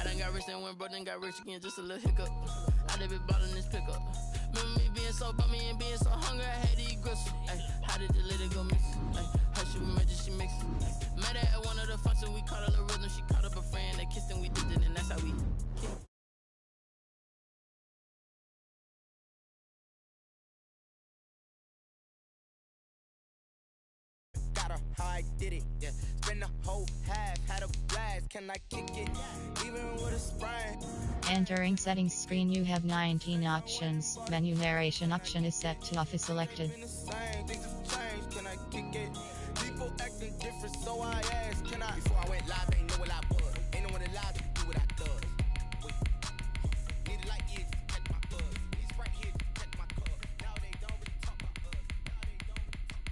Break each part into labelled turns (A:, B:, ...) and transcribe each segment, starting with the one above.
A: I done got rich and went broke, then got rich again, just a little hiccup. I done been ballin' this pickup. Remember me being so bummy and being so hungry, I had to eat gristle. Ay, how did the lady go miss? Ay, how she made it, she mixed it. Met her at one of the functions, we caught a little rhythm. She caught up a friend, they kissed and we did it, and that's how we kicked.
B: How I did it, yeah. Spend the whole half, had a blast. Can I kick it? Even with a sprain.
C: Entering settings screen, you have 19 options. Menu narration option is set to office selected.
B: Things have changed. Can I kick it? People acting different, so I asked, can I? Before I went live, ain't know what I was. Ain't no one alive to do what I does. Need a light here to check my buzz. These right here to check my cuz. Now they don't really talk about us. Now they don't really talk about us.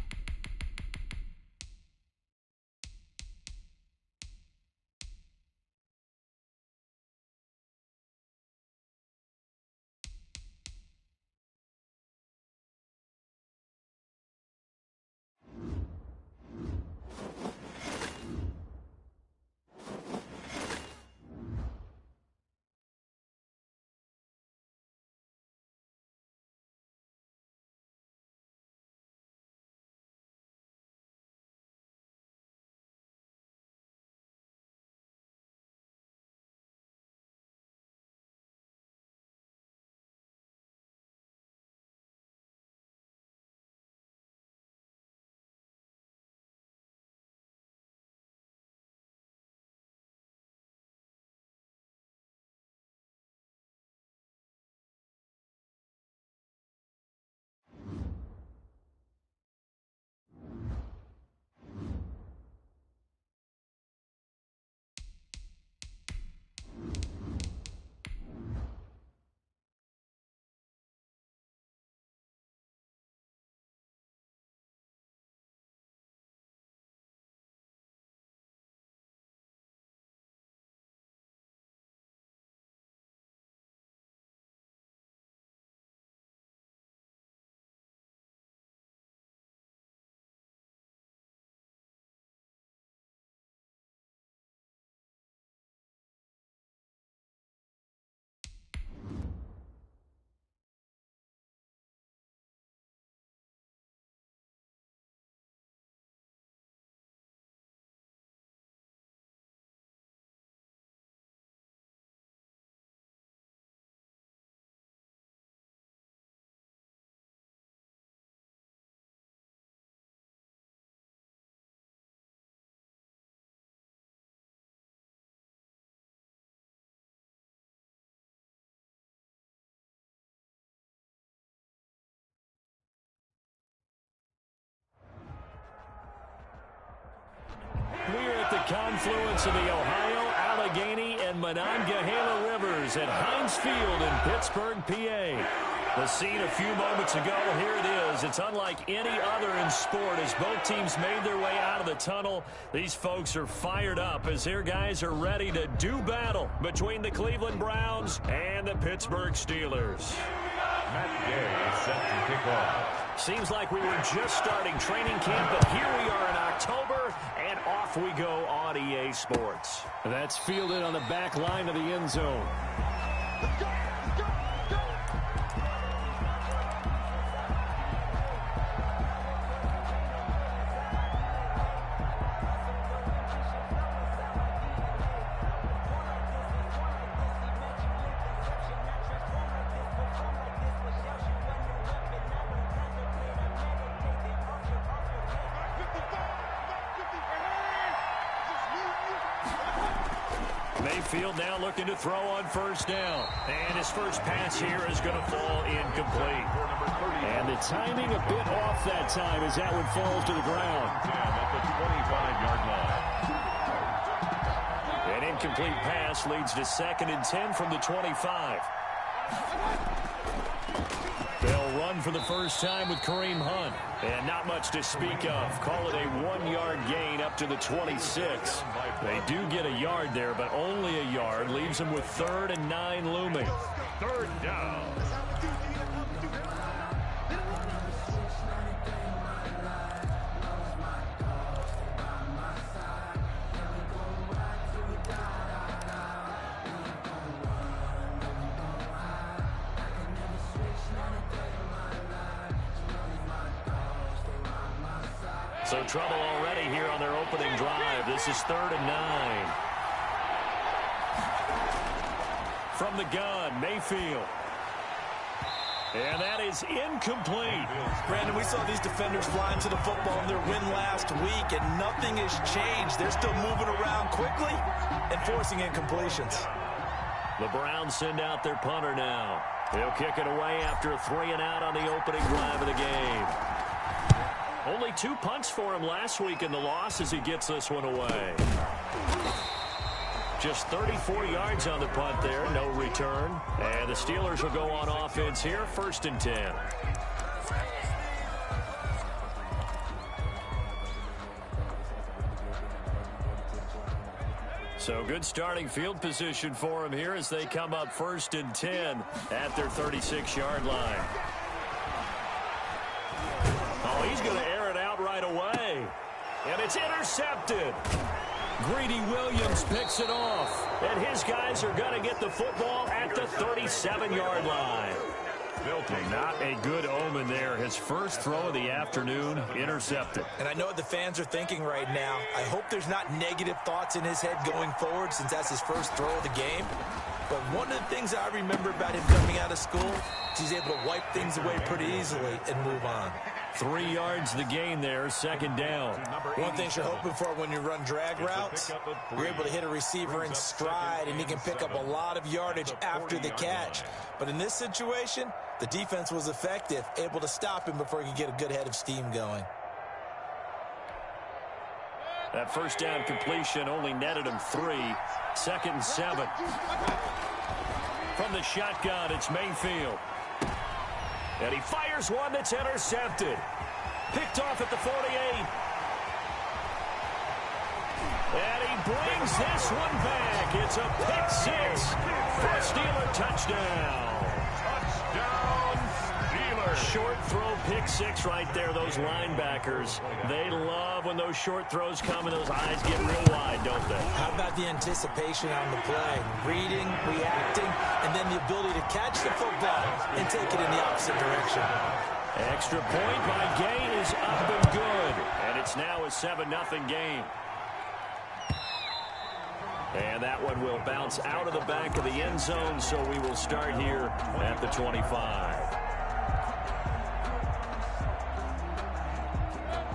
D: We're at the confluence of the Ohio, Allegheny, and Monongahela Rivers at Heinz Field in Pittsburgh, PA. The scene a few moments ago, here it is. It's unlike any other in sport as both teams made their way out of the tunnel. These folks are fired up as their guys are ready to do battle between the Cleveland Browns and the Pittsburgh Steelers.
E: Matt Gay set to kick off.
D: Seems like we were just starting training camp, but here we are in October, and off we go on EA Sports.
F: That's fielded on the back line of the end zone.
E: Let's go!
D: Mayfield now looking to throw on first down. And his first pass here is going to fall incomplete.
F: And the timing a bit off that time as that one falls to the ground.
E: At the 25-yard line.
D: An incomplete pass leads to 2nd and 10 from the 25. They'll run for the first time with Kareem Hunt. And not much to speak of. Call it a 1-yard gain up to the 26. They do get a yard there, but only a yard. Leaves them with 3rd and 9 looming.
E: 3rd down.
D: So trouble already here on their opening drive. This is 3rd and 9. From the gun, Mayfield. And that is incomplete.
G: Brandon, we saw these defenders flying to the football in their win last week, and nothing has changed. They're still moving around quickly and forcing incompletions.
D: The Browns send out their punter now. He'll kick it away after a 3-and-out on the opening drive of the game. Only 2 punts for him last week in the loss as he gets this one away. Just 34 yards on the punt there, no return. And the Steelers will go on offense here, 1st and 10. So good starting field position for him here as they come up 1st and 10 at their 36-yard line. Oh, he's going to air it out right away. And it's intercepted. Greedy Williams picks it off, and his guys are going to get the football at the 37-yard line. Not a good omen there. His first throw of the afternoon, intercepted.
G: And I know what the fans are thinking right now. I hope there's not negative thoughts in his head going forward since that's his first throw of the game. But one of the things I remember about him coming out of school is he's able to wipe things away pretty easily and move on.
D: 3 yards the gain there, 2nd down.
G: One thing you're hoping for when you run drag routes, you're able to hit a receiver in stride, and he can pick up a lot of yardage after the catch. But in this situation, the defense was effective, able to stop him before he could get a good head of steam going.
D: That first down completion only netted him 3. 2nd and 7. From the shotgun, it's Mayfield. And he fires one that's intercepted. Picked off at the 48. And he brings this one back. It's a pick 6 for a Steeler touchdown.
E: Touchdown, Steelers.
D: Short throw pick 6 right there. Those linebackers, they love when those short throws come and those eyes get real wide, don't they?
G: How about the anticipation on the play? Reading, reacting, and then the ability to catch the football and take it in the opposite direction.
D: Extra point by Gain is up and good. And it's now a 7-0 game. And that one will bounce out of the back of the end zone, so we will start here at the 25.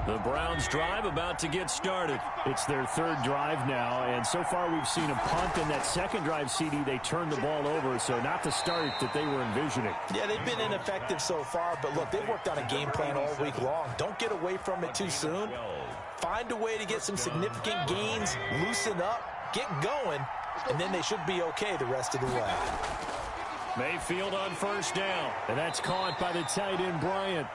D: The Browns drive about to get started.
F: It's their 3rd drive now, and so far we've seen a punt, and that 2nd drive, CD, they turned the ball over, so not the start that they were envisioning.
G: Yeah, they've been ineffective so far, but look, they've worked on a game plan all week long. Don't get away from it too soon. Find a way to get some significant gains, loosen up, get going, and then they should be okay the rest of the way.
D: Mayfield on 1st down.
F: And that's caught by the tight end, Bryant.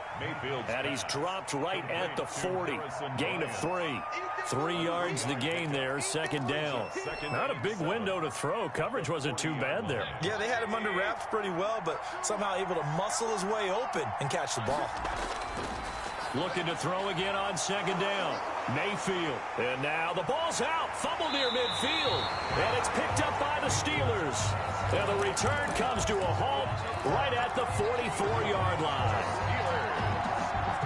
D: And he's dropped right at the 40. Gain of 3. 3 yards the gain there, 2nd down. Not a big window to throw. Coverage wasn't too bad there.
G: Yeah, they had him under wraps pretty well, but somehow able to muscle his way open and catch the ball.
D: Looking to throw again on 2nd down. Mayfield. And now the ball's out. Fumble near midfield. And it's picked up by the Steelers. And the return comes to a halt right at the 44-yard line.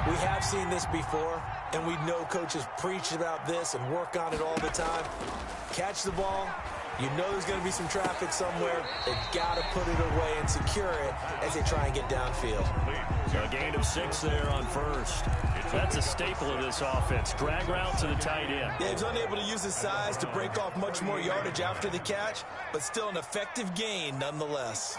G: We have seen this before, and we know coaches preach about this and work on it all the time. Catch the ball. You know there's going to be some traffic somewhere. They've got to put it away and secure it as they try and get downfield.
D: A gain of 6 there on 1st. That's a staple of this offense. Drag route to the tight end.
G: Yeah, he's unable to use his size to break off much more yardage after the catch, but still an effective gain nonetheless.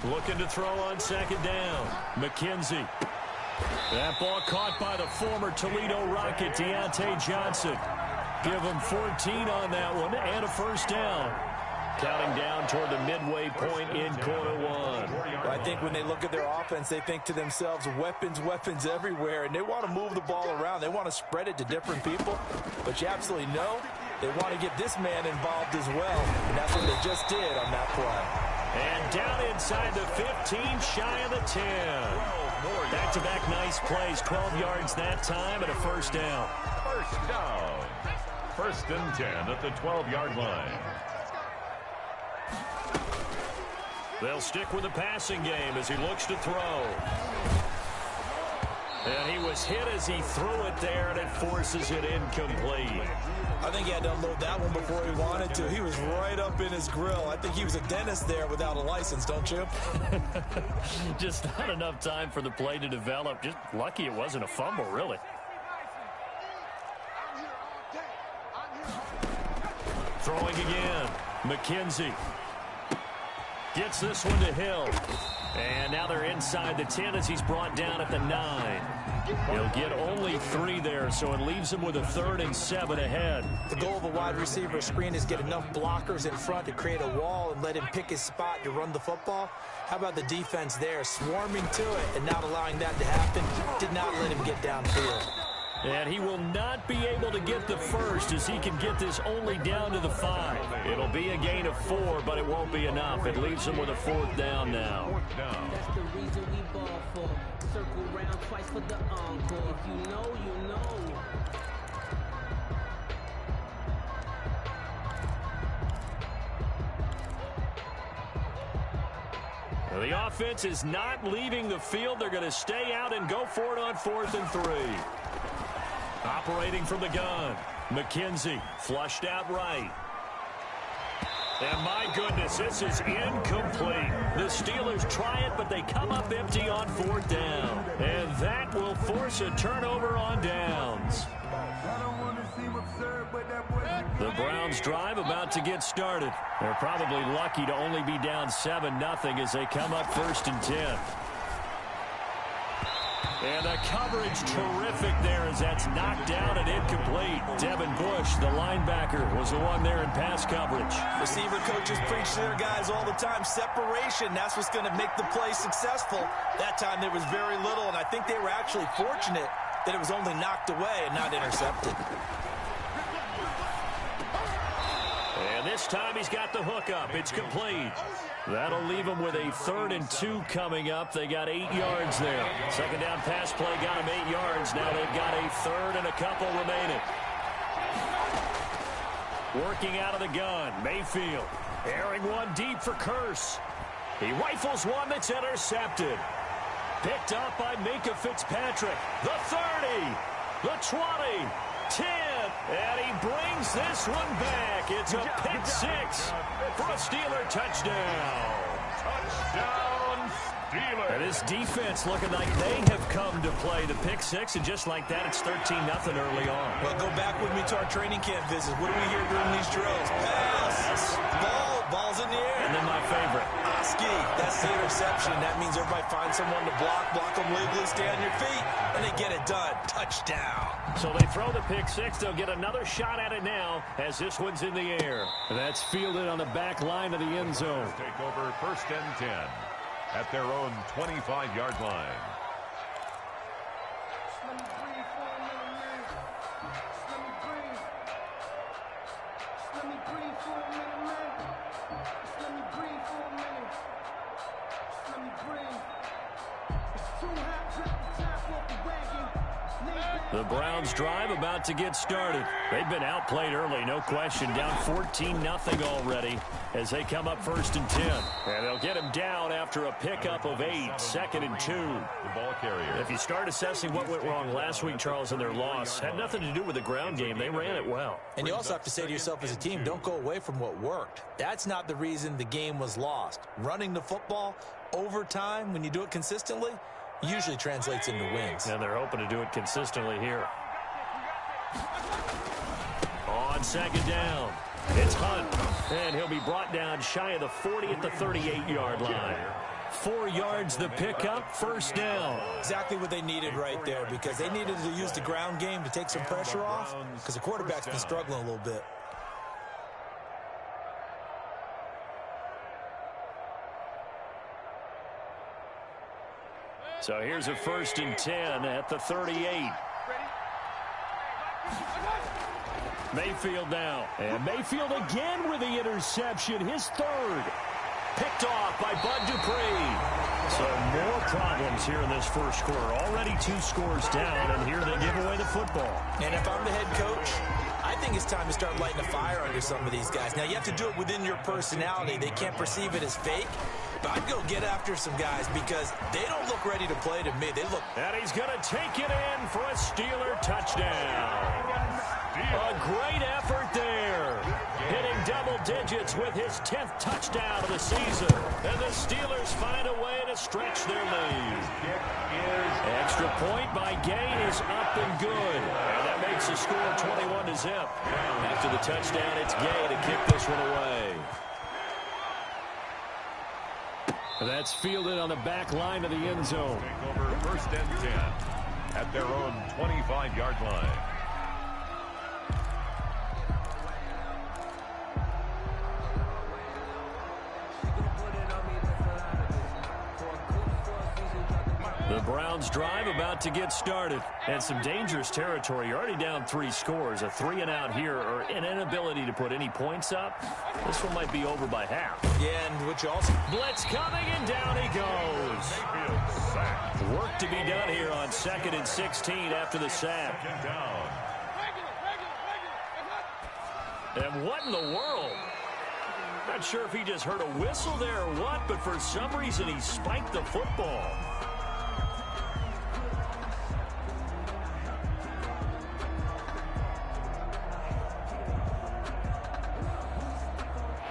D: Looking to throw on 2nd down. McKenzie. That ball caught by the former Toledo Rocket, Deontay Johnson. Give him 14 on that one and a 1st down. Counting down toward the midway point in quarter 1.
G: Well, I think when they look at their offense, they think to themselves, weapons, weapons everywhere, and they want to move the ball around. They want to spread it to different people, but you absolutely know they want to get this man involved as well, and that's what they just did on that play.
D: And down inside the 15, shy of the 10. Back-to-back nice plays, 12 yards that time and a 1st down.
E: 1st down. 1st and 10 at the 12-yard line.
D: They'll stick with the passing game as he looks to throw. And he was hit as he threw it there, and it forces it incomplete.
G: I think he had to unload that one before he wanted to. He was right up in his grill. I think he was a dentist there without a license, don't you?
D: Just not enough time for the play to develop. Just lucky it wasn't a fumble, really. Throwing again. McKenzie gets this one to Hill. And now they're inside the 10 as he's brought down at the 9. He'll get only 3 there, so it leaves him with a 3rd and 7 ahead.
G: The goal of a wide receiver screen is get enough blockers in front to create a wall and let him pick his spot to run the football. How about the defense there, swarming to it and not allowing that to happen? Did not let him get downfield.
D: And he will not be able to get the first as he can get this only down to the 5. It'll be a gain of 4, but it won't be enough. It leaves him with a 4th down now.
H: That's the reason we ball for. Circle round twice for the encore. If you know, you know.
D: Well, the offense is not leaving the field. They're going to stay out and go for it on 4th and 3. Operating from the gun, McKenzie flushed out right. And my goodness, this is incomplete. The Steelers try it, but they come up empty on 4th down. And that will force a turnover on downs. The Browns drive about to get started. They're probably lucky to only be down 7-0 as they come up 1st and 10. And the coverage terrific there as that's knocked down and incomplete. Devin Bush, the linebacker, was the one there in pass coverage.
G: Receiver coaches preach to their guys all the time. Separation, that's what's going to make the play successful. That time there was very little, and I think they were actually fortunate that it was only knocked away and not intercepted.
D: And this time he's got the hook up. It's complete. That'll leave them with a 3rd and 2 coming up. They got 8 yards there. Second down pass play got them 8 yards. Now they've got a 3rd and a couple remaining. Working out of the gun, Mayfield. Airing one deep for Curse. He rifles one that's intercepted. Picked up by Minka Fitzpatrick. The 30, the 20, 10, and he brings this one back. It's a pick 6 for a Steeler touchdown.
E: Touchdown, Steelers.
D: And this defense looking like they have come to play the pick 6, and just like that, it's 13-0 early on.
G: Well, go back with me to our training camp visit. What do we hear during these drills? Pass, ball's in the air.
D: And then my favorite.
G: Oski, that's the interception. That means everybody finds someone to block them legally, stay on your feet, and they get it done. Touchdown.
D: So they throw the pick 6. They'll get another shot at it now as this one's in the air. And that's fielded on the back line of the end zone.
E: Take over 1st and 10 at their own 25-yard line.
D: The Browns drive about to get started. They've been outplayed early, no question. Down 14-0 already as they come up 1st and 10. And they'll get him down after a pickup of 8, 2nd and 2.
E: The ball carrier.
D: If you start assessing what went wrong last week, Charles, in their loss, had nothing to do with the ground game. They ran it well.
G: And you also have to say to yourself as a team, don't go away from what worked. That's not the reason the game was lost. Running the football over time, when you do it consistently, usually translates into wins.
D: And they're hoping to do it consistently here. On 2nd down, it's Hunt. And he'll be brought down shy of the 40 at the 38-yard line. 4 yards the pickup, 1st down.
G: Exactly what they needed right there, because they needed to use the ground game to take some pressure off, because the quarterback's been struggling a little bit.
D: So here's a 1st and 10 at the 38. Mayfield now. And Mayfield again with the interception, his 3rd. Picked off by Bud Dupree. So more problems here in this first quarter. Already 2 scores down, and here they give away the football.
G: And if I'm the head coach, I think it's time to start lighting a fire under some of these guys. Now, you have to do it within your personality. They can't perceive it as fake. I'd go get after some guys because they don't look ready to play to me. They look...
D: And he's going to take it in for a Steeler touchdown. A great effort there. Hitting double digits with his 10th touchdown of the season. And the Steelers find a way to stretch their lead. Extra point by Gay is up and good. And that makes the score 21-0. After the touchdown, it's Gay to kick this one away. That's fielded on the back line of the end zone.
E: Take over 1st and 10 at their own 25-yard line.
D: The Browns drive about to get started. And some dangerous territory. You're already down 3 scores. A 3-and-out here or an inability to put any points up. This one might be over by half.
G: Yeah, and which also...
D: Blitz coming, and down he goes. Work to be done here on 2nd and 16 after the sack. And what in the world? Not sure if he just heard a whistle there or what, but for some reason he spiked the football.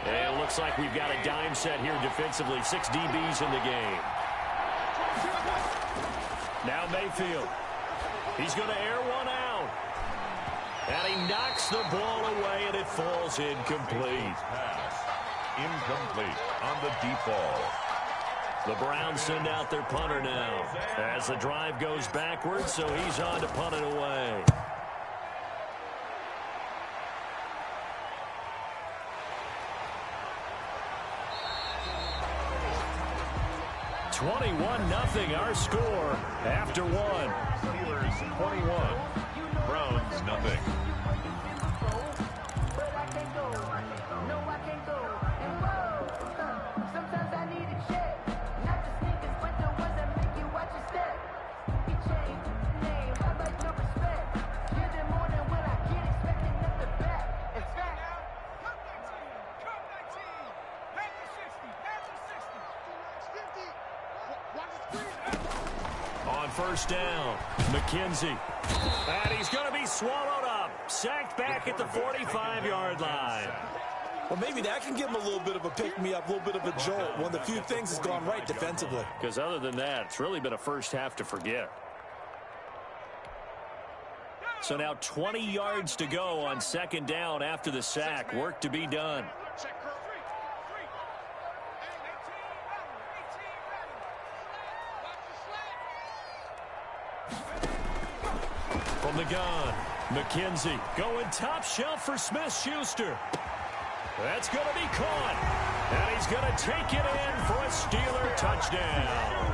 D: And it looks like we've got a dime set here defensively. 6 DBs in the game. Now Mayfield. He's going to air one out. And he knocks the ball away, and it falls incomplete.
E: Incomplete on the deep ball.
D: The Browns send out their punter now as the drive goes backwards, so he's on to punt it away. (21-0) our score after one.
E: Steelers 21, Browns nothing.
D: On 1st down, McKenzie. And he's going to be swallowed up. Sacked back at the 45-yard line.
G: Well, maybe that can give him a little bit of a pick-me-up, a little bit of a jolt. One of the few things has gone right defensively.
D: Because other than that, it's really been a first half to forget. So now 20 yards to go on 2nd down after the sack. Work to be done. From the gun, McKenzie going top shelf for Smith-Schuster. That's going to be caught. And he's going to take it in for a Steeler touchdown.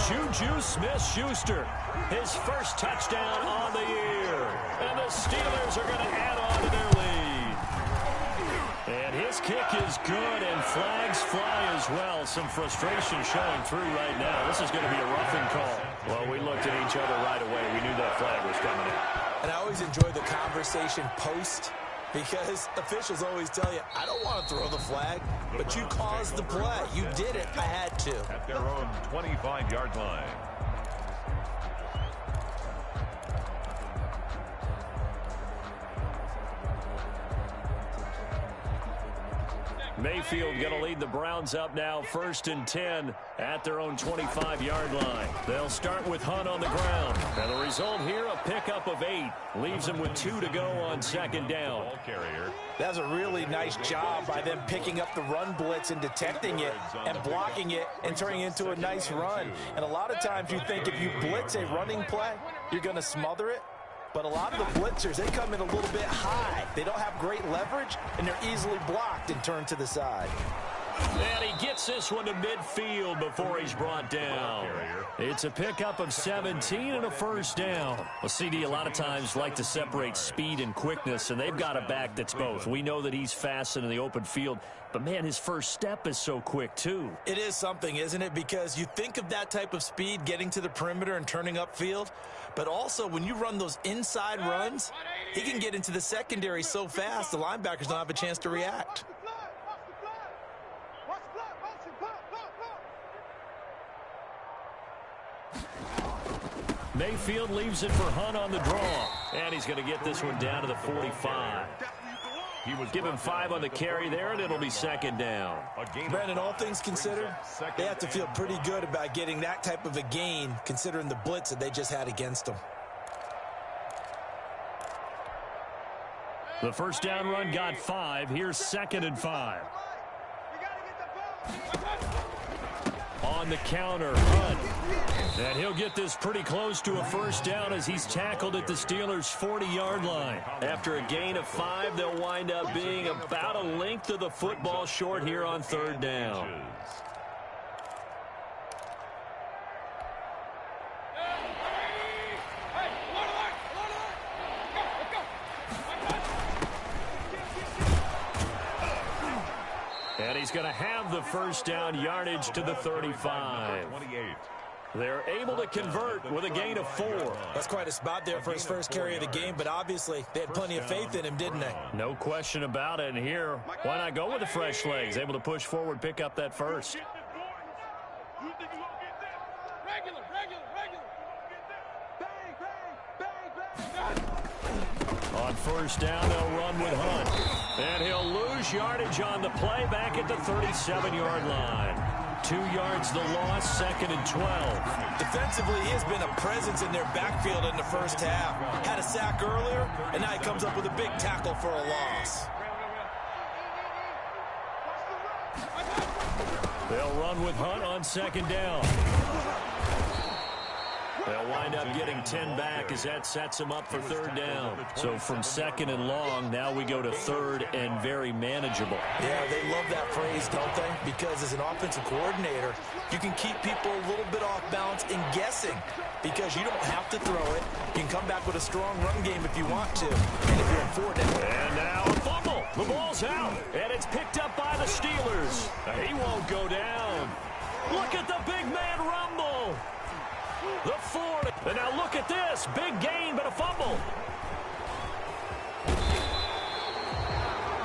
D: Juju Smith-Schuster, his first touchdown on the year. And the Steelers are going to add on to their lead. And his kick is good, and flags fly as well. Some frustration showing through right now. This is going to be a roughing call. Well, we looked at each other right away. We knew that flag was coming in.
G: And I always enjoy the conversation post, because officials always tell you, I don't want to throw the flag, but you caused the play. You did it. I had to.
E: At their own 25-yard line.
D: Mayfield going to lead the Browns up now 1st and 10 at their own 25-yard line. They'll start with Hunt on the ground. And the result here, a pickup of 8. Leaves them with 2 to go on 2nd down.
E: Ball carrier.
G: That's a really nice job by them picking up the run blitz and detecting it and blocking it and turning it into a nice run. And a lot of times you think if you blitz a running play, you're going to smother it. But a lot of the blitzers, they come in a little bit high. They don't have great leverage, and they're easily blocked and turned to the side.
D: And he gets this one to midfield before he's brought down. It's a pickup of 17 and a 1st down. Well, CD a lot of times like to separate speed and quickness, and they've got a back that's both. We know that he's fast in the open field, but, man, his first step is so quick, too.
G: It is something, isn't it? Because you think of that type of speed, getting to the perimeter and turning upfield, but also when you run those inside runs, he can get into the secondary so fast the linebackers don't have a chance to react.
D: Mayfield leaves it for Hunt on the draw. And he's going to get this one down to the 45. Give him 5 on the carry there, and it'll be second down.
G: Brandon, all things considered, they have to feel pretty good about getting that type of a gain, considering the blitz that they just had against them.
D: The first down run got 5. Here's 2nd and 5. On the counter, Hunt. And he'll get this pretty close to a first down as he's tackled at the Steelers' 40-yard line. After a gain of 5, they'll wind up being about a length of the football short here on 3rd down. And he's going to have the first down yardage to the 35. They're able to convert with a gain of 4.
G: That's quite a spot there for his first carry of the game, but obviously they had plenty of faith in him, didn't they?
D: No question about it. And here, why not go with the fresh legs? Able to push forward, pick up that first. On first down, they'll run with Hunt. And he'll lose yardage on the play back at the 37-yard line. 2 yards the loss, 2nd and 12.
G: Defensively, he has been a presence in their backfield in the first half. Had a sack earlier, and now he comes up with a big tackle for a loss.
D: They'll run with Hunt on 2nd down. They'll wind up getting 10 back as that sets them up for 3rd down. So from 2nd and long, now we go to 3rd and very manageable.
G: Yeah, they love that phrase, don't they? Because as an offensive coordinator, you can keep people a little bit off balance and guessing because you don't have to throw it. You can come back with a strong run game if you want to. And if you're in 4 down.
D: And now a fumble. The ball's out. And it's picked up by the Steelers. He won't go down. Look at the big man rumble. The 40. And now look at this. Big gain, but a fumble.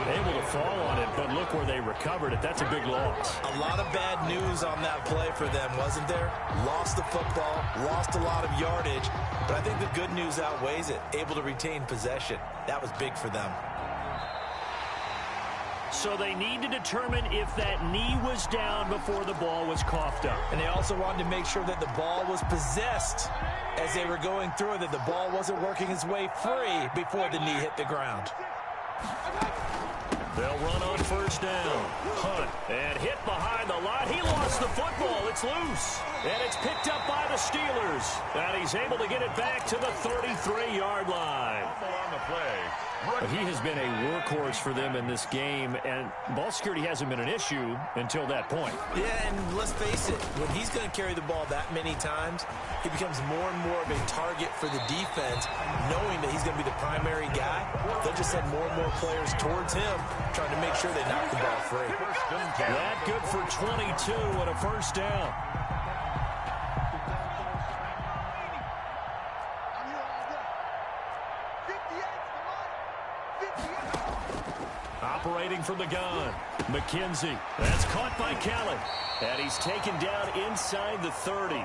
D: Able to fall on it, but look where they recovered it. That's a big loss.
G: A lot of bad news on that play for them, wasn't there? Lost the football, lost a lot of yardage, but I think the good news outweighs it. Able to retain possession. That was big for them.
D: So they need to determine if that knee was down before the ball was coughed up.
G: And they also wanted to make sure that the ball was possessed as they were going through it, that the ball wasn't working its way free before the knee hit the ground.
D: They'll run on first down. Hunt, and hit behind the line. He lost the football. It's loose. And it's picked up by the Steelers. And he's able to get it back to the 33-yard line.
E: On the play.
D: He has been a workhorse for them in this game, and ball security hasn't been an issue until that point.
G: Yeah, and let's face it, when he's going to carry the ball that many times, he becomes more and more of a target for the defense, knowing that he's going to be the primary guy. They'll just send more and more players towards him, trying to make sure they knock the ball free.
D: That good for 22 and a first down. Operating from the gun, McKenzie. That's caught by Kelly. And he's taken down inside the 30.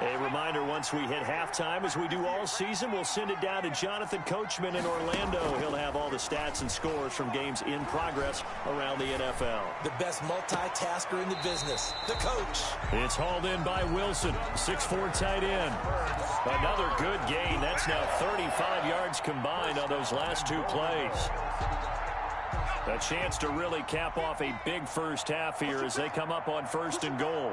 D: A reminder, once we hit halftime, as we do all season, we'll send it down to Jonathan Coachman in Orlando. He'll have all the stats and scores from games in progress around the NFL.
G: The best multitasker in the business, the coach.
D: It's hauled in by Wilson, 6'4" tight end. Another good gain. That's now 35 yards combined on those last 2 plays. A chance to really cap off a big first half here as they come up on 1st and goal.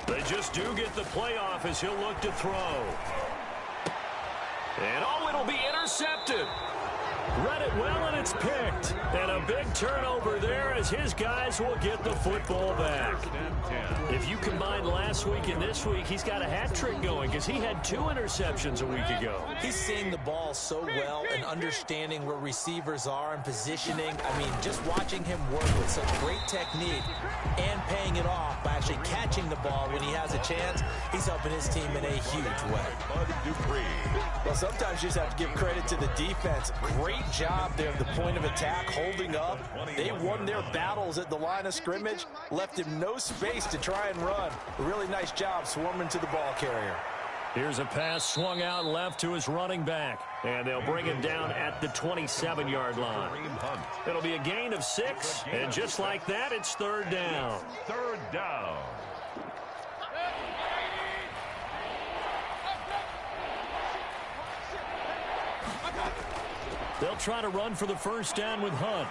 D: They just do get the playoff as he'll look to throw. And it'll be intercepted. Read it well, and it's picked. And a big turnover there as his guys will get the football back. If you combine last week and this week, he's got a hat trick going because he had 2 interceptions a week ago.
G: He's seeing the ball so well and understanding where receivers are and positioning. I mean, just watching him work with such great technique and paying it off by actually catching the ball when he has a chance, he's helping his team in a huge way. Well, sometimes you just have to give credit to the defense. Great job there at the point of attack, holding up. They won their battles at the line of scrimmage, left him no space to try and run. A really nice job swarming to the ball carrier.
D: Here's a pass swung out left to his running back, and they'll bring him down at the 27-yard line. It'll be a gain of 6, and just like that, it's 3rd down.
E: 3rd down.
D: They'll try to run for the 1st down with Hunt.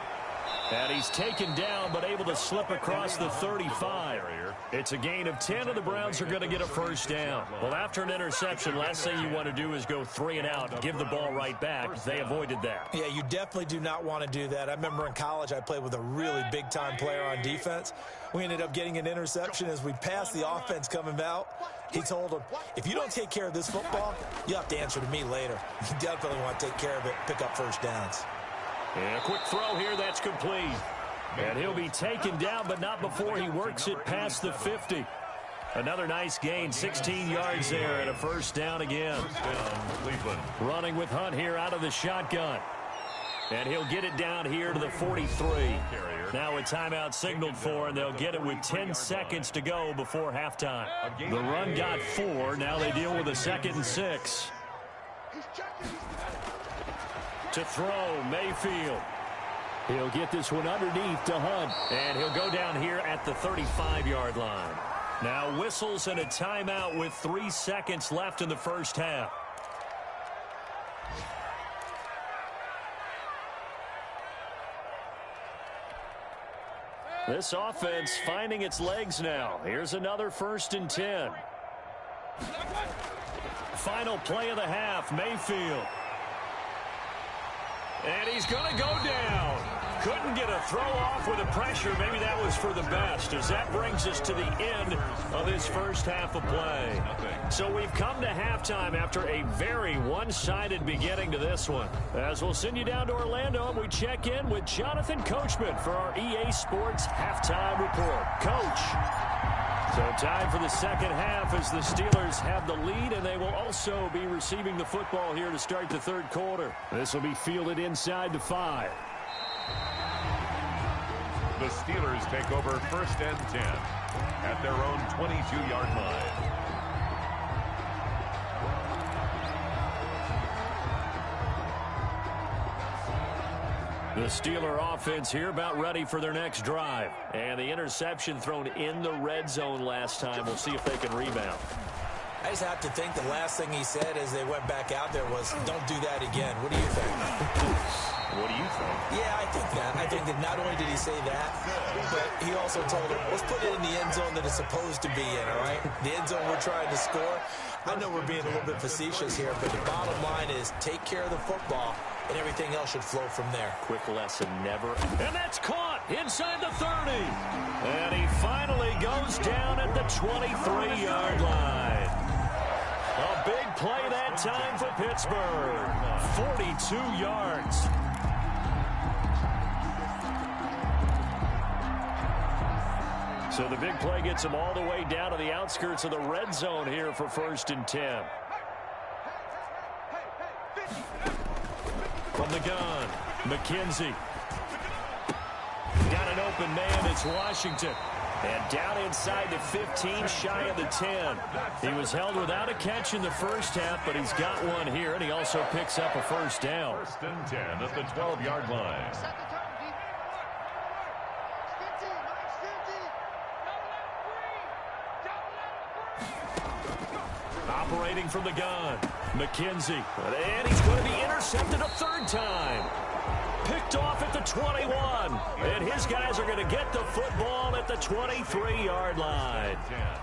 D: And he's taken down, but able to slip across the 35. It's a gain of 10, and the Browns are going to get a 1st down. Well, after an interception, last thing you want to do is go 3 and out and give the ball right back. They avoided that.
G: Yeah, you definitely do not want to do that. I remember in college I played with a really big-time player on defense. We ended up getting an interception as we passed the offense coming out. He told him, if you don't take care of this football, you have to answer to me later. You definitely want to take care of it, pick up 1st downs.
D: And a quick throw here, that's complete. And he'll be taken down, but not before he works it past the 50. Another nice gain, 16 yards there, and a 1st down again. Running with Hunt here out of the shotgun. And he'll get it down here to the 43. Now a timeout signaled for, and they'll get it with 10 seconds to go before halftime. The run got 4. Now they deal with a 2nd and 6. To throw, Mayfield. He'll get this one underneath to Hunt. And he'll go down here at the 35-yard line. Now whistles and a timeout with 3 seconds left in the 1st half. This offense finding its legs now. Here's another 1st and 10. Final play of the half, Mayfield. And he's going to go down. Couldn't get a throw off with the pressure. Maybe that was for the best, as that brings us to the end of this 1st half of play. So we've come to halftime after a very one-sided beginning to this one. As we'll send you down to Orlando, and we check in with Jonathan Coachman for our EA Sports Halftime Report. Coach. So time for the 2nd half as the Steelers have the lead, and they will also be receiving the football here to start the 3rd quarter. This will be fielded inside the 5.
E: The Steelers take over 1st and 10 at their own 22-yard line.
D: The Steeler offense here about ready for their next drive. And the interception thrown in the red zone last time. We'll see if they can rebound.
G: I just have to think the last thing he said as they went back out there was, don't do that again. What do you think?
E: What do you think?
G: Yeah, I think that. I think that not only did he say that, but he also told him, let's put it in the end zone that it's supposed to be in, all right? The end zone we're trying to score. I know we're being a little bit facetious here, but the bottom line is take care of the football, and everything else should flow from there.
D: Quick lesson, never. And that's caught inside the 30. And he finally goes down at the 23-yard line. A big play that time for Pittsburgh. 42 yards. So the big play gets him all the way down to the outskirts of the red zone here for 1st and 10. From the gun, McKenzie. Got an open man, it's Washington. And down inside the 15, shy of the 10. He was held without a catch in the 1st half, but he's got one here, and he also picks up a 1st down.
E: 1st and 10 at the 12-yard line.
D: Operating from the gun, McKenzie. And he's going to be intercepted a 3rd time. picked off at the 21. And his guys are going to get the football at the 23-yard line.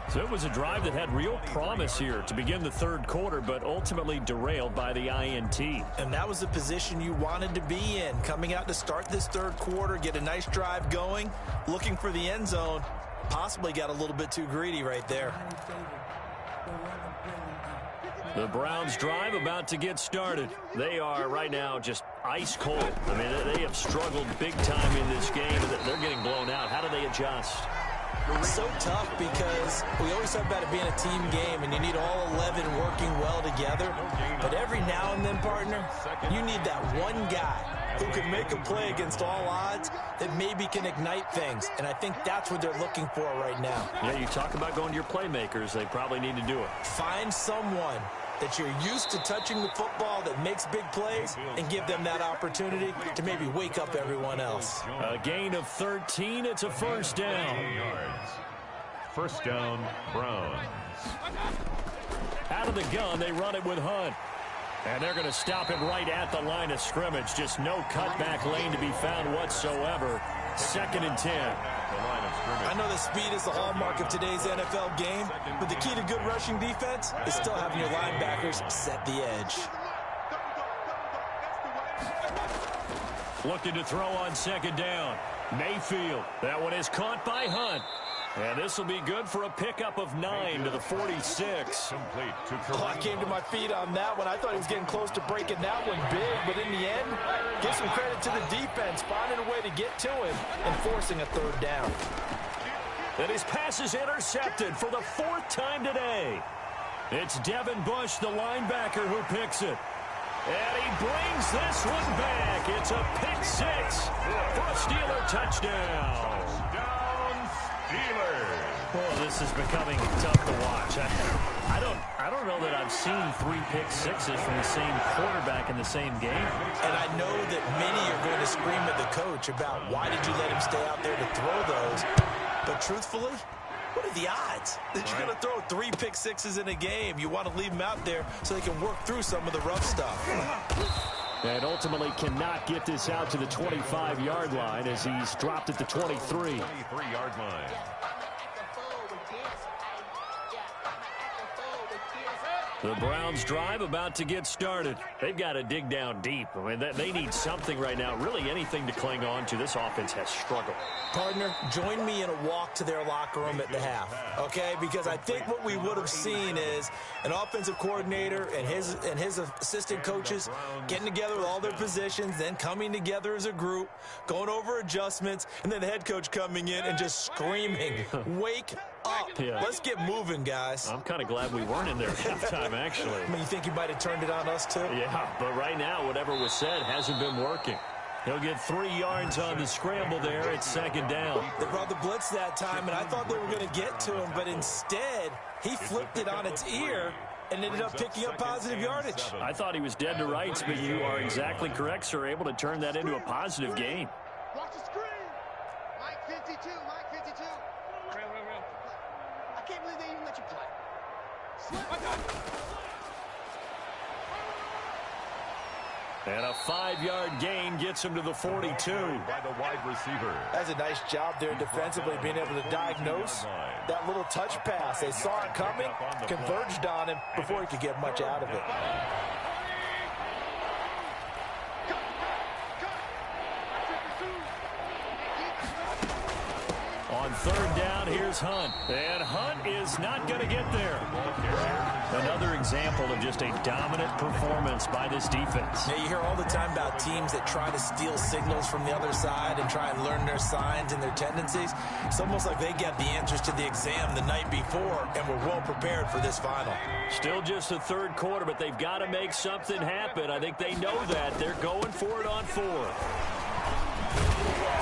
D: So it was a drive that had real promise here to begin the third quarter, but ultimately derailed by the INT.
G: And that was the position you wanted to be in, coming out to start this third quarter, get a nice drive going, looking for the end zone. Possibly got a little bit too greedy right there.
D: The Browns drive about to get started. They are right now just ice cold. I mean, they have struggled big time in this game. They're getting blown out. How do they adjust?
G: So tough because we always talk about it being a team game and you need all 11 working well together. But every now and then, partner, you need that one guy who can make a play against all odds that maybe can ignite things. And I think that's what they're looking for right now.
D: Yeah, you talk about going to your playmakers. They probably need to do it.
G: Find someone that you're used to touching the football that makes big plays and give them that opportunity to maybe wake up everyone else.
D: A gain of 13. It's a first down.
E: First down, Browns.
D: Out of the gun, they run it with Hunt. And they're going to stop him right at the line of scrimmage. Just no cutback lane to be found whatsoever. 2nd and 10.
G: I know that speed is the hallmark of today's NFL game, but the key to good rushing defense is still having your linebackers set the edge.
D: Looking to throw on 2nd down. Mayfield. That one is caught by Hunt. And this will be good for a pickup of 9 to the 46.
G: I came to my feet on that one. I thought he was getting close to breaking that one big, but in the end, give some credit to the defense, finding a way to get to him and forcing a third down.
D: And his pass is intercepted for the 4th time today. It's Devin Bush, the linebacker, who picks it. And he brings this one back. It's a pick 6 for a Steeler touchdown. Oh, this is becoming tough to watch. I don't know that I've seen 3 pick sixes from the same quarterback in the same game.
G: And I know that many are going to scream at the coach about why did you let him stay out there to throw those. But truthfully, what are the odds that you're going to throw 3 pick sixes in a game? You want to leave them out there so they can work through some of the rough stuff.
F: And ultimately cannot get this out to the 25-yard line as he's dropped at the 23.
E: 23-yard line.
D: The Browns drive about to get started. They've got to dig down deep. I mean, they need something right now, really anything to cling on to. This offense has struggled.
G: Partner, join me in a walk to their locker room at the half, okay? Because I think what we would have seen is an offensive coordinator and his assistant coaches getting together with all their positions, then coming together as a group, going over adjustments, and then the head coach coming in and just screaming, wake up.
D: Yeah.
G: Let's get moving, guys.
D: I'm kind of glad we weren't in there at halftime, actually.
G: I mean, you think you might have turned it on us, too?
D: Yeah, but right now, whatever was said hasn't been working. He'll get 3 yards on the scramble there. It's 2nd down.
G: They brought the blitz that time, and I thought they were going to get to him, but instead, he flipped it on its ear and ended up picking up positive yardage.
D: I thought he was dead to rights, but you are exactly correct, sir. Able to turn that into a positive gain.
I: Watch the screen. Mike 52, Mike 52. Real. I can't believe they even let you play.
D: And a 5-yard gain gets him to the 42.
E: By the wide receiver.
G: That's a nice job there defensively, being able to diagnose that little touch pass. They saw it coming, converged on him before he could get much out of it.
D: On 3rd down, here's Hunt. And Hunt is not going to get there. Another example of just a dominant performance by this defense.
G: Now, you hear all the time about teams that try to steal signals from the other side and try and learn their signs and their tendencies. It's almost like they get the answers to the exam the night before and were well prepared for this final.
D: Still just the 3rd quarter, but they've got to make something happen. I think they know that. They're going for it on 4th.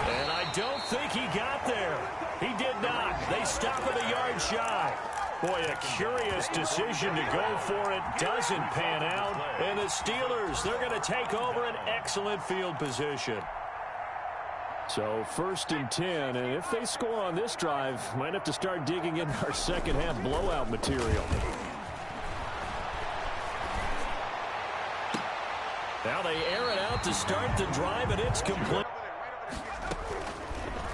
D: And I don't think he got there. He did not. They stop him a yard shy. Boy, a curious decision to go for it. Doesn't pan out. And the Steelers, they're going to take over an excellent field position.
F: So 1st and 10, and if they score on this drive, might have to start digging in our second half blowout material.
D: Now they air it out to start the drive, and it's complete.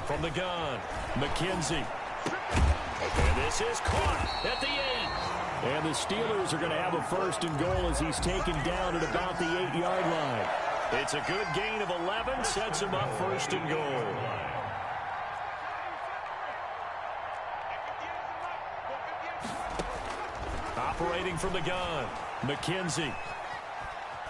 D: From the gun, McKenzie. And this is caught at the 8.
F: And the Steelers are going to have a first and goal as he's taken down at about the 8-yard line.
D: It's a good gain of 11, sets him up first and goal. Operating from the gun, McKenzie.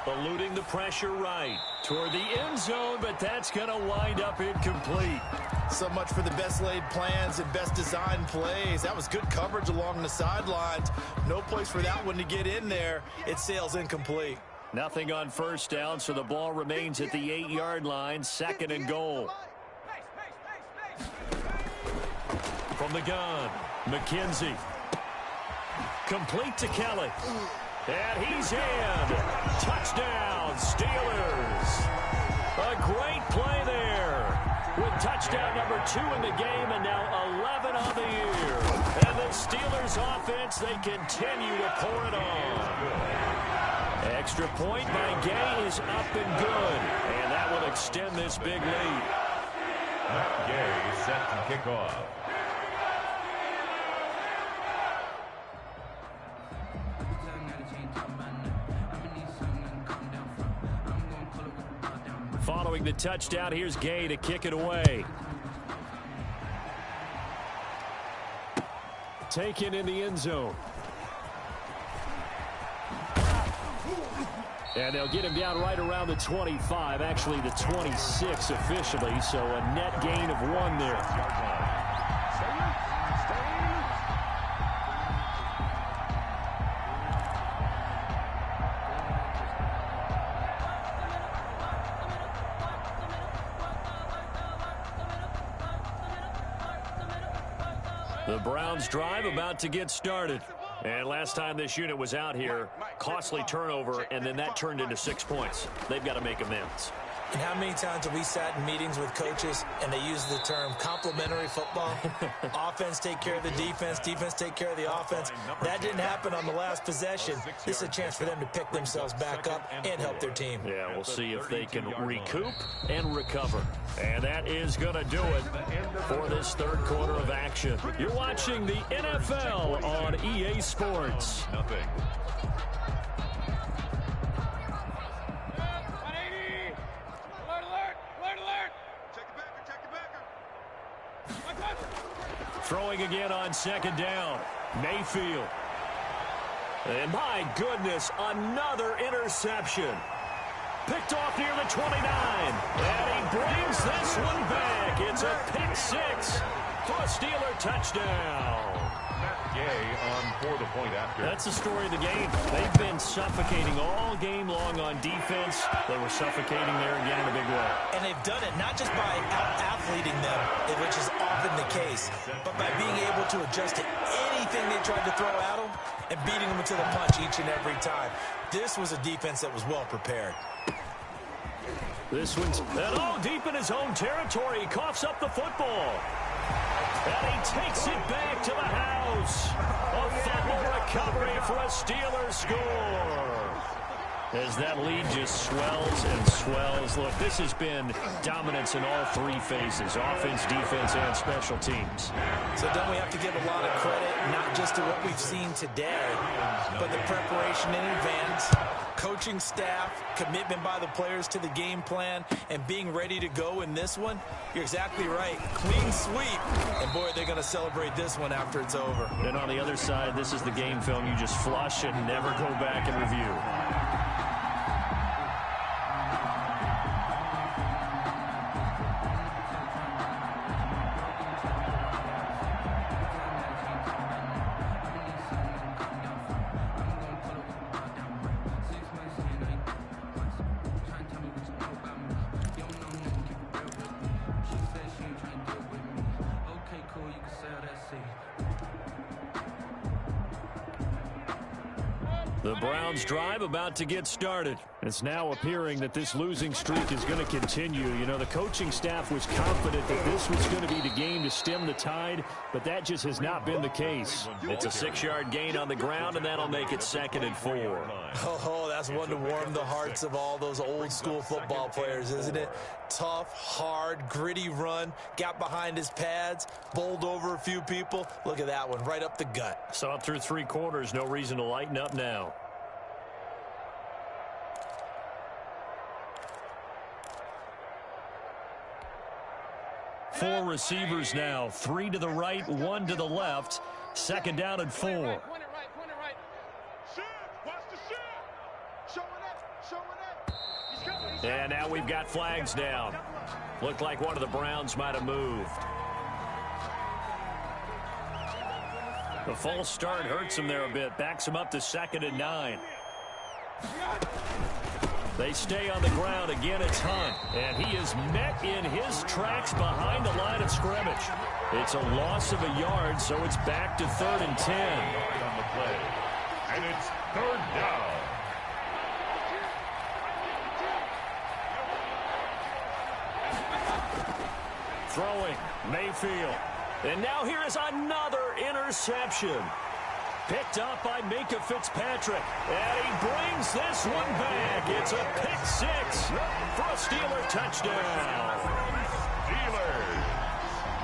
D: Eluding the pressure right toward the end zone, but that's going to wind up incomplete.
G: So much for the best laid plans and best designed plays. That was good coverage along the sidelines. No place for that one to get in there. It sails incomplete.
D: Nothing on first down, so the ball remains at the 8-yard line, second and goal. From the gun, McKenzie. Complete to Kelly. And he's in. Touchdown, Steelers. A great play there. With touchdown number 2 in the game and now 11 on the year. And the Steelers offense, they continue to pour it on. Extra point by Gay is up and good. And that will extend this big lead.
E: Matt Gay set to kick off.
D: Following the touchdown, here's Gay to kick it away. Taken in the end zone. And they'll get him down right around the 25, actually the 26 officially, so a net gain of 1 there. The Browns drive about to get started. And last time this unit was out here, costly turnover, and then that turned into 6 points. They've got to make amends.
G: And how many times have we sat in meetings with coaches and they use the term complementary football? Offense take care of the defense, defense take care of the offense. That didn't happen on the last possession. This is a chance for them to pick themselves back up and help their team.
D: Yeah, we'll see if they can recoup and recover. And that is going to do it for this third quarter of action. You're watching the NFL on EA Sports.
E: Nothing.
D: Throwing again on second down. Mayfield. And my goodness, another interception. Picked off near the 29. And he brings this one back. It's a pick 6 for a Steeler touchdown.
E: Matt Gay on for the point after.
D: That's the story of the game. They've been suffocating all game long on defense. They were suffocating there again in a big way.
G: And they've done it not just by out-athleting them, which is often the case, but by being able to adjust to anything they tried to throw at them and beating them to the punch each and every time. This was a defense that was well prepared.
D: This one's deep in his own territory. He coughs up the football. And he takes it back to the house. A fumble recovery for a Steelers score. As that lead just swells and swells. Look, this has been dominance in all 3 phases. Offense, defense, and special teams.
G: So don't we have to give a lot of credit, not just to what we've seen today, but the preparation in advance, coaching staff, commitment by the players to the game plan, and being ready to go in this one? You're exactly right. Clean sweep. And, boy, they're going to celebrate this one after it's over.
D: And on the other side, this is the game film you just flush and never go back and review. The Browns drive about to get started.
F: It's now appearing that this losing streak is going to continue. You know, the coaching staff was confident that this was going to be the game to stem the tide, but that just has not been the case.
D: It's a 6-yard gain on the ground, and that'll make it 2nd and 4.
G: Oh, that's one to warm the hearts of all those old-school football players, isn't it? Tough, hard, gritty run, got behind his pads, bowled over a few people. Look at that one, right up the gut.
D: Saw it through 3 quarters, no reason to lighten up now. Four receivers now, 3 to the right, 1 to the left. 2nd down and 4.
I: Point it right. Watch the shot. Showing up.
D: And now we've got flags down. Looked like one of the Browns might have moved. The false start hurts him there a bit. Backs him up to 2nd and 9. They stay on the ground. Again, it's Hunt. And he is met in his tracks behind the line of scrimmage. It's a loss of a yard, so it's back to 3rd and 10.
E: On the play. And it's 3rd down.
D: Throwing, Mayfield. And now here is another interception. Picked up by Minka Fitzpatrick. And he brings this one back. It's a pick 6 for a Steeler touchdown.
E: Steelers.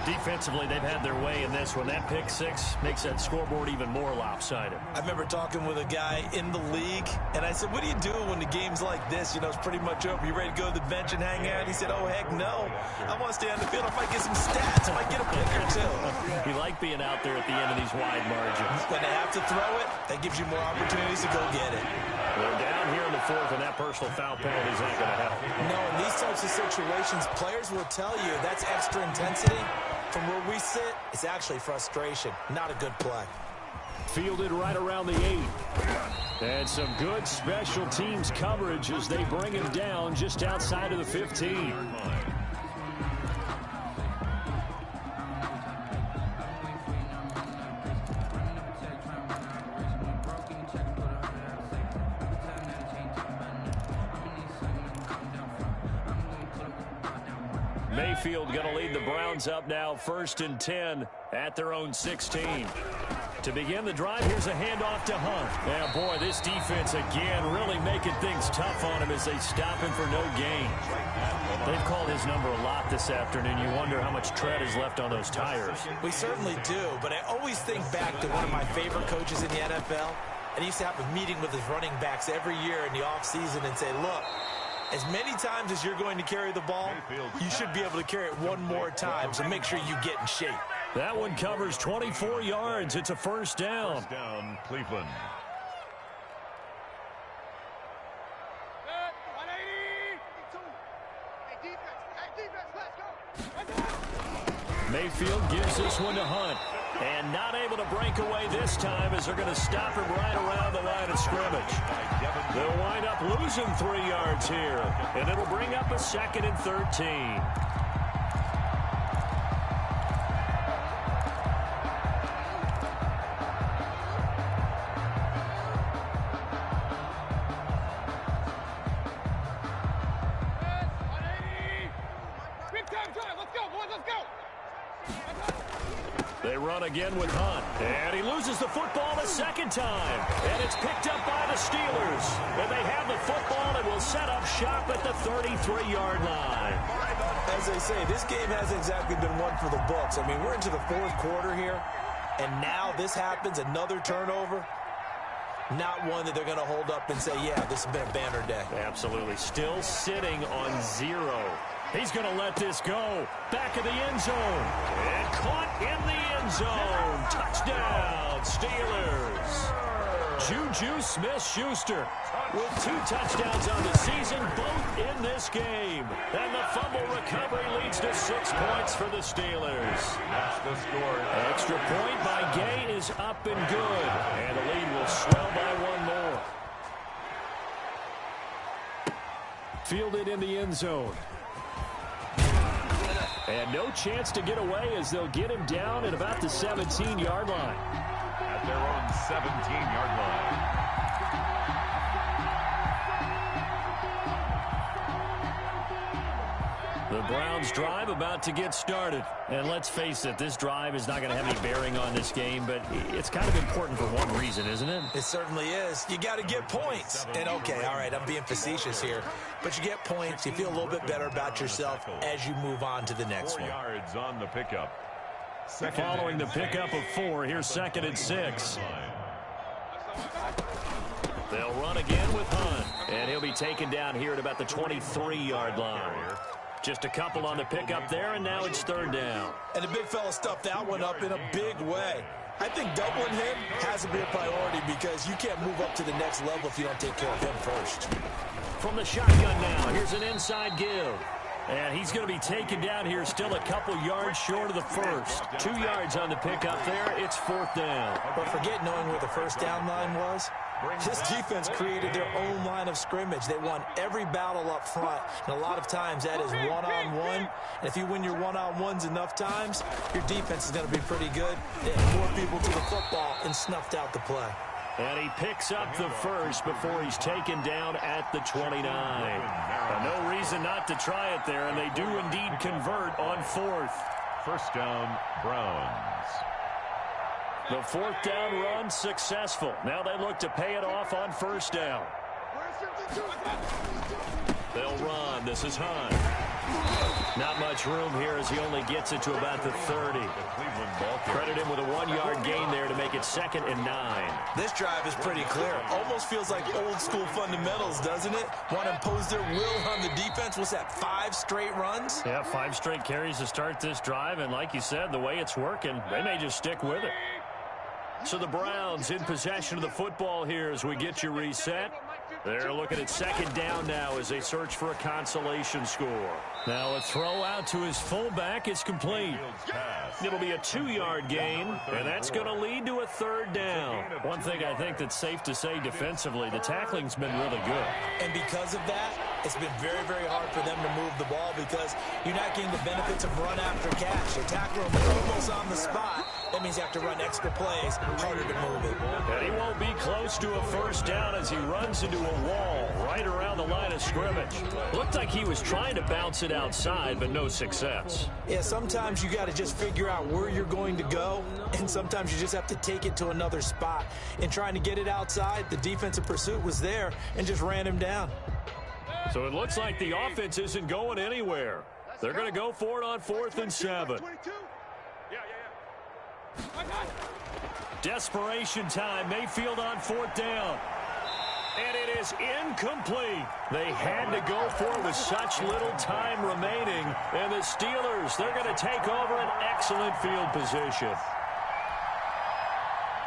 D: Defensively, they've had their way in this one. That pick 6 makes that scoreboard even more lopsided.
G: I remember talking with a guy in the league, and I said, what do you do when the game's like this? You know, it's pretty much over. You ready to go to the bench and hang out? He said, oh, heck no. I want to stay on the field. I might get some stats. I might get a pick or 2.
D: You like being out there at the end of these wide margins.
G: When they have to throw it, that gives you more opportunities to go get it.
D: They're down here in the 4th, and that personal foul penalty is not going to help.
G: No, in these types of situations, players will tell you that's extra intensity. From where we sit, it's actually frustration. Not a good play.
F: Fielded right around the 8. And some good special teams coverage as they bring him down just outside of the 15.
D: Mayfield going to lead the Browns up now, 1st and 10 at their own 16. To begin the drive, here's a handoff to Hunt. Yeah, boy, this defense again really making things tough on him as they stop him for no gain. They've called his number a lot this afternoon. You wonder how much tread is left on those tires.
G: We certainly do, but I always think back to one of my favorite coaches in the NFL, and he used to have a meeting with his running backs every year in the offseason and say, look, as many times as you're going to carry the ball, you should be able to carry it one more time, so make sure you get in shape.
D: That one covers 24 yards. It's a 1st down.
E: 1st down, Cleveland.
D: Mayfield gives this one to Hunt. And not able to break away this time as they're going to stop him right around the line of scrimmage. They'll wind up losing 3 yards here. And it'll bring up a 2nd and 13. They run again with Hunt. And he loses the football the 2nd time. And it's picked up by the Steelers. And they have the football and will set up shop at the 33-yard line.
G: As they say, this game hasn't exactly been one for the books. I mean, we're into the 4th quarter here. And now this happens, another turnover. Not one that they're going to hold up and say, yeah, this has been a banner day.
D: Absolutely. Still sitting on 0. He's going to let this go. Back of the end zone. And caught in the end zone. Touchdown, Steelers. Juju Smith-Schuster with 2 touchdowns on the season, both in this game. And the fumble recovery leads to 6 points for the Steelers.
E: That's the score.
D: Extra point by Gay is up and good. And the lead will swell by 1 more.
F: Fielded in the end zone. And no chance to get away as they'll get him down at about the 17-yard line.
E: At their own 17-yard line.
D: The Browns drive about to get started. And let's face it, this drive is not going to have any bearing on this game, but it's kind of important for one reason, isn't it?
G: It certainly is. You got to get points. And okay, all right, I'm being facetious here, but you get points, you feel a little bit better about yourself as you move on to the next
E: 4
G: one.
E: yards on the pickup.
D: Following the pickup of 4, here's 2nd and 6. They'll run again with Hunt, and he'll be taken down here at about the 23-yard line. Just a couple on the pickup there, and now it's 3rd down.
G: And the big fella stuffed that one up in a big way. I think doubling him has to be a priority because you can't move up to the next level if you don't take care of him first.
D: From the shotgun now, here's an inside give. And he's going to be taken down here still a couple yards short of the first. 2 yards on the pickup there. It's 4th down.
G: But forget knowing where the first down line was. This defense created their own line of scrimmage. They won every battle up front. And a lot of times that is one-on-one. And if you win your one-on-ones enough times, your defense is going to be pretty good. They had 4 people to the football and snuffed out the play.
D: And he picks up the first before he's taken down at the 29. No reason not to try it there, and they do indeed convert on 4th.
E: 1st down, Browns.
D: The 4th down run successful. Now they look to pay it off on 1st down. They'll run. This is Hunt. Not much room here as he only gets it to about the 30. Credit him with a 1-yard gain there to make it 2nd and 9.
G: This drive is pretty clear. Almost feels like old school fundamentals, doesn't it? Want to impose their will on the defense. What's that, 5 straight runs?
D: Yeah, 5 straight carries to start this drive. And like you said, the way it's working, they may just stick with it. So the Browns in possession of the football here as we get you reset. They're looking at 2nd down now as they search for a consolation score. Now a throw out to his fullback is complete. It'll be a 2-yard gain, and that's going to lead to a 3rd down. One thing I think that's safe to say defensively, the tackling's been really good.
G: And because of that, it's been very, very hard for them to move the ball because you're not getting the benefits of run after catch. Your tackler will be almost on the spot. That means you have to run extra plays, harder to move it.
D: And he won't be close to a 1st down as he runs into a wall right around the line of scrimmage. Looked like he was trying to bounce it outside, but no success.
G: Yeah, sometimes you got to just figure out where you're going to go, and sometimes you just have to take it to another spot. In trying to get it outside, the defensive pursuit was there and just ran him down.
D: So it looks like the offense isn't going anywhere. They're going to go for it on 4th and 7. Desperation time. Mayfield on 4th down. And it is incomplete. They had to go for it with such little time remaining. And the Steelers, they're going to take over an excellent field position.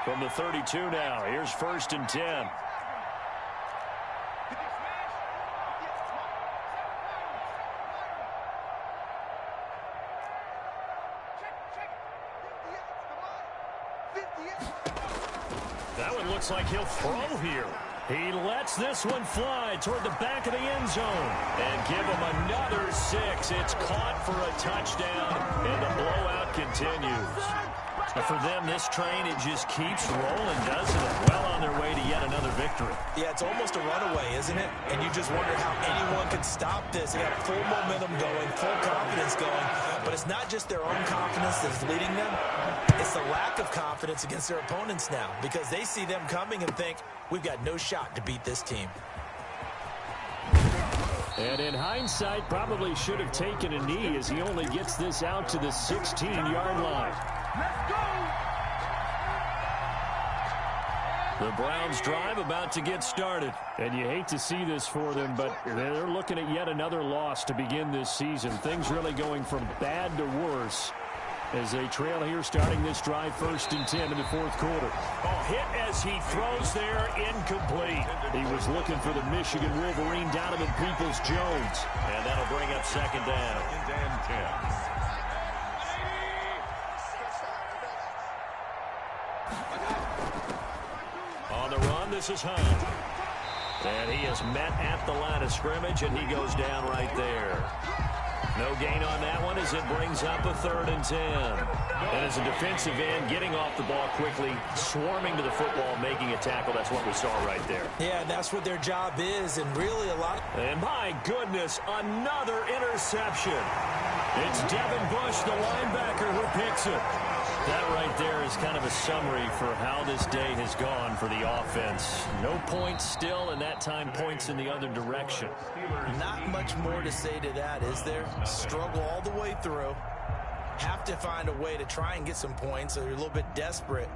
D: From the 32 now, here's 1st and 10. That one looks like he'll throw here. He lets this one fly toward the back of the end zone. And give him another 6. It's caught for a touchdown, and the blowout continues. For them, this train, it just keeps rolling, doesn't it? Well on their way to yet another victory.
G: Yeah, it's almost a runaway, isn't it? And you just wonder how anyone could stop this. They got full momentum going, full confidence going. But it's not just their own confidence that's leading them. It's the lack of confidence against their opponents now because they see them coming and think, we've got no shot to beat this team.
F: And in hindsight, probably should have taken a knee as he only gets this out to the 16-yard line.
I: Let's go!
F: The Browns drive about to get started. And you hate to see this for them, but they're looking at yet another loss to begin this season. Things really going from bad to worse as they trail here starting this drive 1st and 10 in the 4th quarter.
D: Oh, hit as he throws there, incomplete.
F: He was looking for the Michigan Wolverine, Donovan Peoples-Jones.
D: And that'll bring up 2nd down.
E: 2nd and 10.
D: On the run, this is Hunt. And he is met at the line of scrimmage, and he goes down right there. No gain on that one as it brings up a 3rd and 10. And as a defensive end, getting off the ball quickly, swarming to the football, making a tackle. That's what we saw right there.
G: Yeah, and that's what their job is, and really a lot of...
D: And my goodness, another interception. It's Devin Bush, the linebacker, who picks it. That right there is kind of a summary for how this day has gone for the offense. No points still, and that time points in the other direction.
G: Not much more to say to that, is there? Struggle all the way through. Have to find a way to try and get some points, so you're a little bit desperate.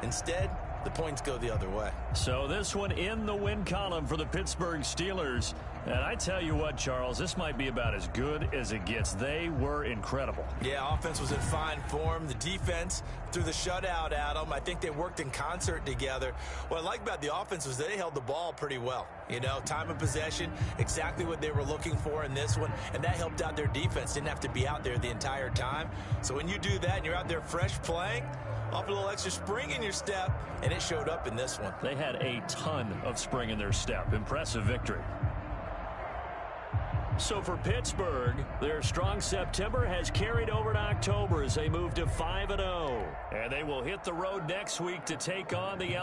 G: Instead, the points go the other way.
D: So this one in the win column for the Pittsburgh Steelers. And I tell you what, Charles, this might be about as good as it gets. They were incredible.
G: Yeah, offense was in fine form. The defense threw the shutout at them. I think they worked in concert together. What I like about the offense was they held the ball pretty well. You know, time of possession, exactly what they were looking for in this one. And that helped out their defense. Didn't have to be out there the entire time. So when you do that and you're out there fresh playing, off a little extra spring in your step, and it showed up in this one.
D: They had a ton of spring in their step. Impressive victory. So for Pittsburgh, their strong September has carried over to October as they move to 5-0. And they will hit the road next week to take on the